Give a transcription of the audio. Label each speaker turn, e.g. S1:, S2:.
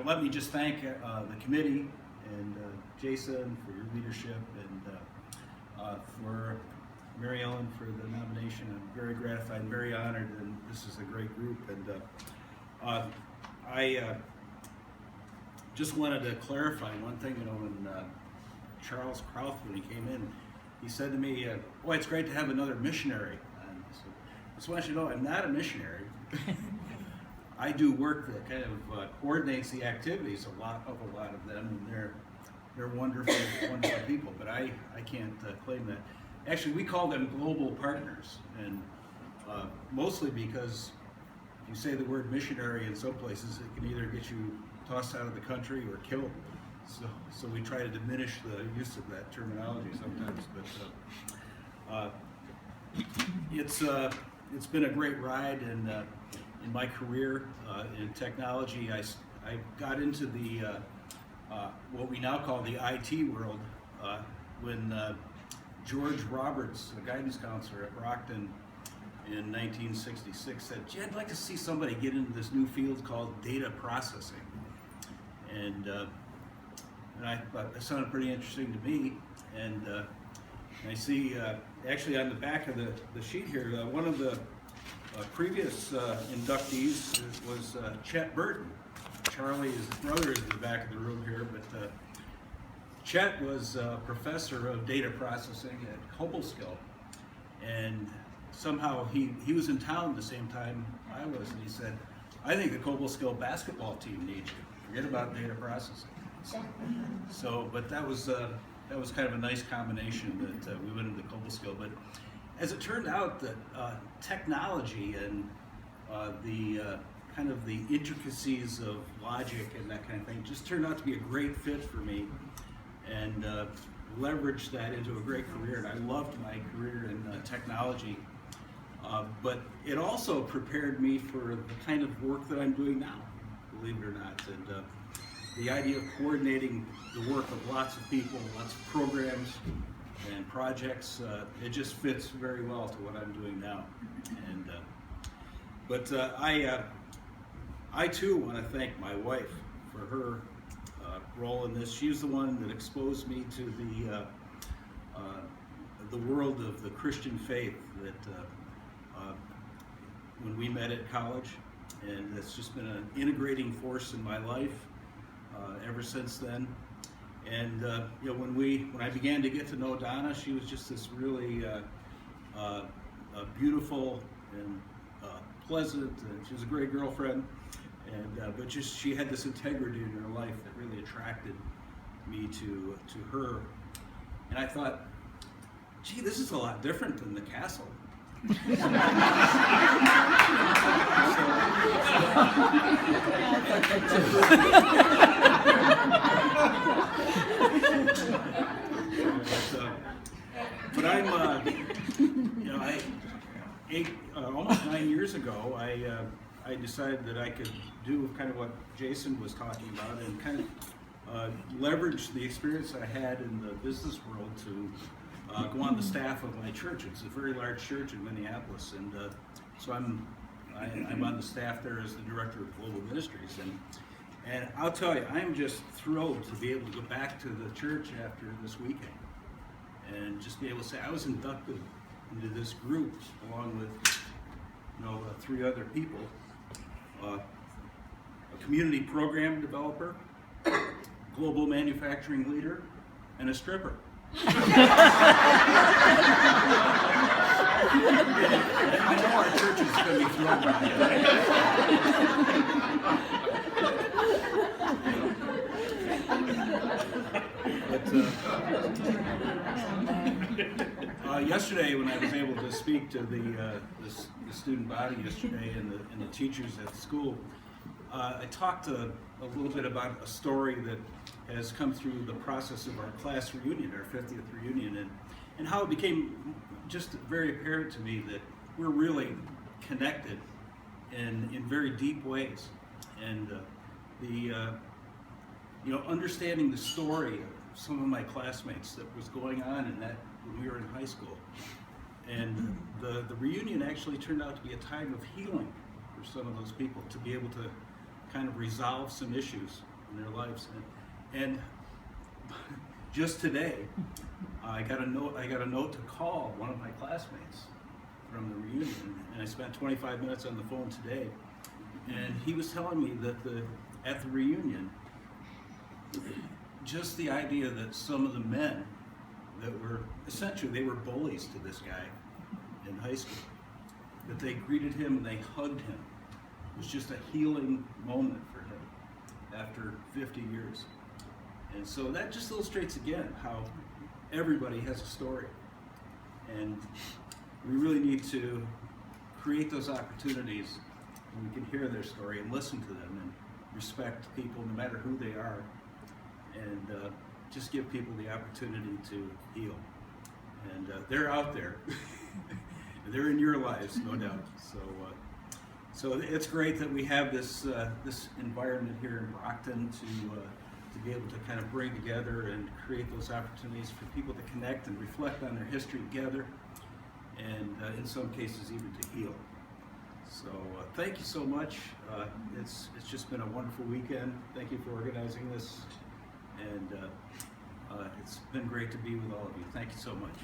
S1: Let me just thank the committee and Jason for your leadership, and for Mary Ellen for the nomination. I'm very gratified and very honored, and this is a great group. And I just wanted to clarify one thing. When Charles Krauth, when he came in, he said to me, "Boy, it's great to have another missionary." And I said, "I just want you to know, I'm not a missionary." I do work that kind of coordinates the activities, a lot of them, and they're wonderful, wonderful people. But I can't claim that. Actually, we call them global partners, and mostly because if you say the word missionary in some places, it can either get you tossed out of the country or killed. So we try to diminish the use of that terminology sometimes. But it's been a great ride, and in my career in technology, I got into the what we now call the IT world when George Roberts, a guidance counselor at Brocton in 1966, said, "Gee, I'd like to see somebody get into this new field called data processing." And I thought that sounded pretty interesting to me. And I see actually on the back of the sheet here, one of the previous inductees was Chet Burton. Charlie, his brother, is in the back of the room here, but Chet was a professor of data processing at Cobleskill, and somehow he was in town the same time I was, and he said, "I think the Cobleskill basketball team needs you. Forget about data processing." So, but that was kind of a nice combination that we went into Cobleskill. But as it turned out, that technology and the kind of the intricacies of logic and that kind of thing just turned out to be a great fit for me, and leveraged that into a great career. And I loved my career in technology, but it also prepared me for the kind of work that I'm doing now, believe it or not. And the idea of coordinating the work of lots of people, lots of programs and projects, it just fits very well to what I'm doing now. And but I too want to thank my wife for her role in this. She's the one that exposed me to the world of the Christian faith that when we met at college, and it's just been an integrating force in my life ever since then. And when I began to get to know Donna, she was just this really beautiful and pleasant, and she was a great girlfriend. And but just she had this integrity in her life that really attracted me to her. And I thought, gee, this is a lot different than the castle. But I'm, almost 9 years ago, I decided that I could do kind of what Jason was talking about, and kind of leverage the experience I had in the business world to go on the staff of my church. It's a very large church in Minneapolis, and so I'm on the staff there as the director of global ministries. And I'll tell you, I'm just thrilled to be able to go back to the church after this weekend and just be able to say I was inducted into this group along with 3 other people, a community program developer, global manufacturing leader, and a stripper. I know our church is going to be thrilled by yesterday, when I was able to speak to the student body yesterday and the teachers at school, I talked a little bit about a story that has come through the process of our class reunion, our 50th reunion, and how it became just very apparent to me that we're really connected in very deep ways. And understanding the story of some of my classmates that was going on in that when we were in high school. And the reunion actually turned out to be a time of healing for some of those people, to be able to kind of resolve some issues in their lives. And just today, I got a note to call one of my classmates from the reunion, and I spent 25 minutes on the phone today, and he was telling me that at the reunion, just the idea that some of the men that were essentially, they were bullies to this guy in high school, that they greeted him and they hugged him. It was just a healing moment for him after 50 years. And so that just illustrates again how everybody has a story, and we really need to create those opportunities when we can hear their story and listen to them and respect people no matter who they are, and just give people the opportunity to heal. And they're out there. They're in your lives, no doubt. So it's great that we have this environment here in Brocton to be able to kind of bring together and create those opportunities for people to connect and reflect on their history together, and in some cases even to heal. So thank you so much. It's just been a wonderful weekend. Thank you for organizing this, and it's been great to be with all of you. Thank you so much.